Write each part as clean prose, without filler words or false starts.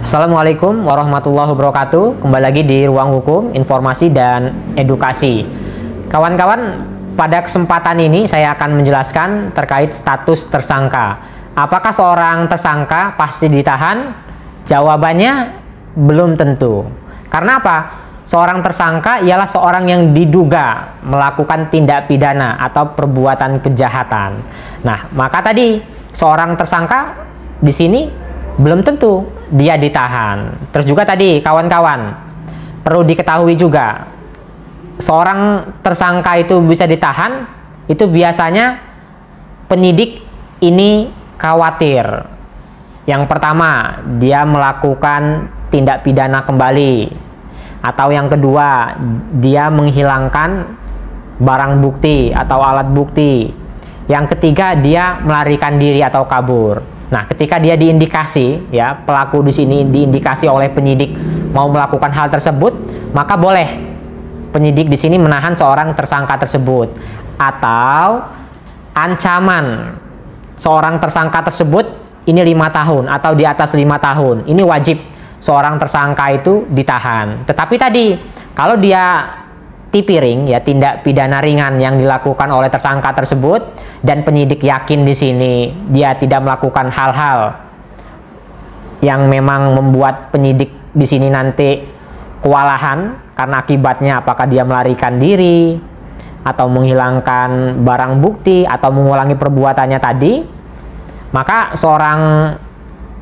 Assalamualaikum warahmatullahi wabarakatuh. Kembali lagi di Ruang Hukum, Informasi dan Edukasi. Kawan-kawan, pada kesempatan ini saya akan menjelaskan terkait status tersangka. Apakah seorang tersangka pasti ditahan? Jawabannya belum tentu. Karena apa? Seorang tersangka ialah seorang yang diduga melakukan tindak pidana atau perbuatan kejahatan. Nah, maka tadi seorang tersangka di sini belum tentu dia ditahan. Terus juga tadi kawan-kawan perlu diketahui juga, seorang tersangka itu bisa ditahan itu biasanya penyidik ini khawatir. Yang pertama, dia melakukan tindak pidana kembali, atau yang kedua, dia menghilangkan barang bukti atau alat bukti. Yang ketiga, dia melarikan diri atau kabur. Nah, ketika dia diindikasi, ya, pelaku di sini diindikasi oleh penyidik mau melakukan hal tersebut, maka boleh penyidik di sini menahan seorang tersangka tersebut. Atau ancaman seorang tersangka tersebut ini 5 tahun atau di atas 5 tahun. Ini wajib seorang tersangka itu ditahan. Tetapi tadi kalau dia tipiring, ya, tindak pidana ringan yang dilakukan oleh tersangka tersebut dan penyidik yakin di sini dia tidak melakukan hal-hal yang memang membuat penyidik di sini nanti kewalahan karena akibatnya apakah dia melarikan diri atau menghilangkan barang bukti atau mengulangi perbuatannya tadi, maka seorang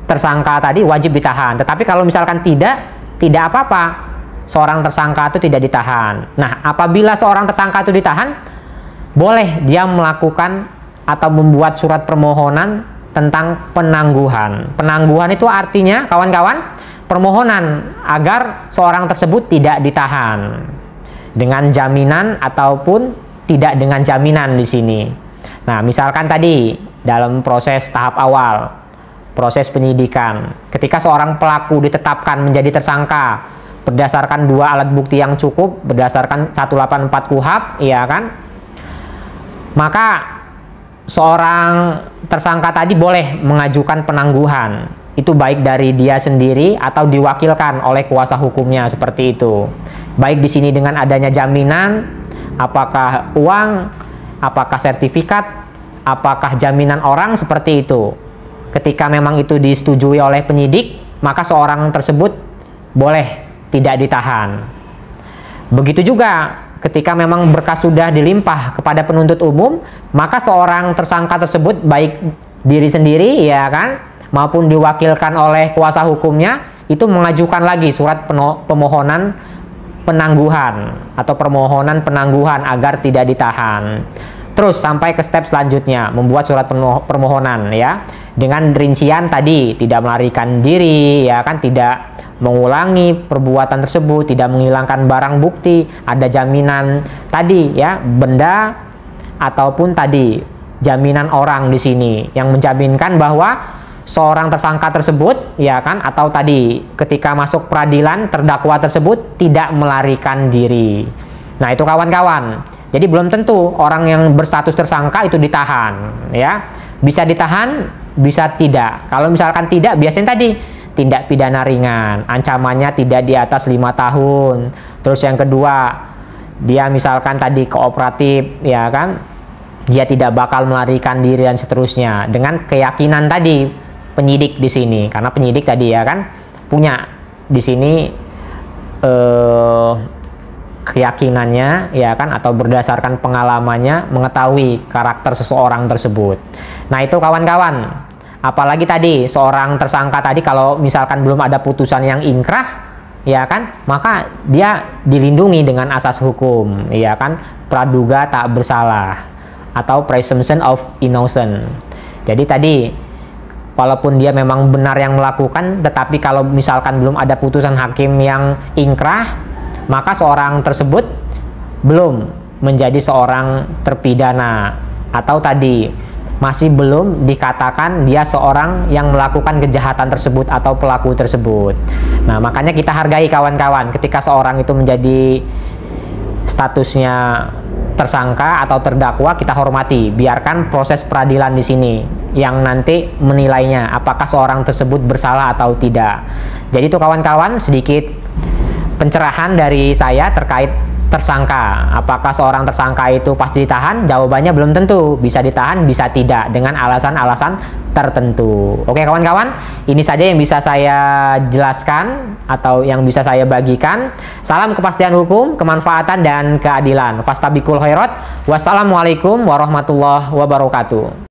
tersangka tadi wajib ditahan. Tetapi kalau misalkan tidak apa-apa, seorang tersangka itu tidak ditahan. Nah, apabila seorang tersangka itu ditahan, boleh dia melakukan atau membuat surat permohonan tentang penangguhan. Penangguhan itu artinya, kawan-kawan, permohonan agar seorang tersebut tidak ditahan dengan jaminan ataupun tidak dengan jaminan di sini. Nah, misalkan tadi dalam proses tahap awal, proses penyidikan, ketika seorang pelaku ditetapkan menjadi tersangka berdasarkan 2 alat bukti yang cukup, berdasarkan 184 KUHP, ya kan? Maka seorang tersangka tadi boleh mengajukan penangguhan. Itu baik dari dia sendiri atau diwakilkan oleh kuasa hukumnya, seperti itu. Baik di sini dengan adanya jaminan, apakah uang, apakah sertifikat, apakah jaminan orang, seperti itu. Ketika memang itu disetujui oleh penyidik, maka seorang tersebut boleh tidak ditahan. Begitu juga ketika memang berkas sudah dilimpah kepada penuntut umum, maka seorang tersangka tersebut baik diri sendiri, ya kan, maupun diwakilkan oleh kuasa hukumnya itu mengajukan lagi surat permohonan penangguhan atau permohonan penangguhan agar tidak ditahan. Terus sampai ke step selanjutnya, membuat surat permohonan, ya, dengan rincian tadi, tidak melarikan diri, ya kan, tidak mengulangi perbuatan tersebut, tidak menghilangkan barang bukti, ada jaminan tadi, ya, benda ataupun tadi jaminan orang di sini yang menjaminkan bahwa seorang tersangka tersebut, ya kan, atau tadi ketika masuk peradilan terdakwa tersebut tidak melarikan diri. Nah, itu kawan-kawan. Jadi belum tentu orang yang berstatus tersangka itu ditahan, ya. Bisa ditahan, bisa tidak. Kalau misalkan tidak, biasanya tadi tindak pidana ringan, ancamannya tidak di atas 5 tahun. Terus yang kedua, dia misalkan tadi kooperatif, ya kan, dia tidak bakal melarikan diri dan seterusnya, dengan keyakinan tadi penyidik di sini, karena penyidik tadi, ya kan, punya di sini keyakinannya, ya kan, atau berdasarkan pengalamannya mengetahui karakter seseorang tersebut. Nah, itu kawan-kawan. Apalagi tadi seorang tersangka tadi kalau misalkan belum ada putusan yang inkrah, ya kan, maka dia dilindungi dengan asas hukum, ya kan, praduga tak bersalah atau presumption of innocence. Jadi tadi walaupun dia memang benar yang melakukan, tetapi kalau misalkan belum ada putusan hakim yang inkrah, maka seorang tersebut belum menjadi seorang terpidana, atau tadi masih belum dikatakan dia seorang yang melakukan kejahatan tersebut atau pelaku tersebut. Nah, makanya kita hargai kawan-kawan ketika seorang itu menjadi statusnya tersangka atau terdakwa, kita hormati, biarkan proses peradilan di sini yang nanti menilainya apakah seorang tersebut bersalah atau tidak. Jadi itu kawan-kawan sedikit pencerahan dari saya terkait tersangka. Apakah seorang tersangka itu pasti ditahan? Jawabannya belum tentu. Bisa ditahan, bisa tidak, dengan alasan-alasan tertentu. Oke kawan-kawan, ini saja yang bisa saya jelaskan atau yang bisa saya bagikan. Salam kepastian hukum, kemanfaatan dan keadilan. Fastabiqul khairat. Wassalamualaikum warahmatullahi wabarakatuh.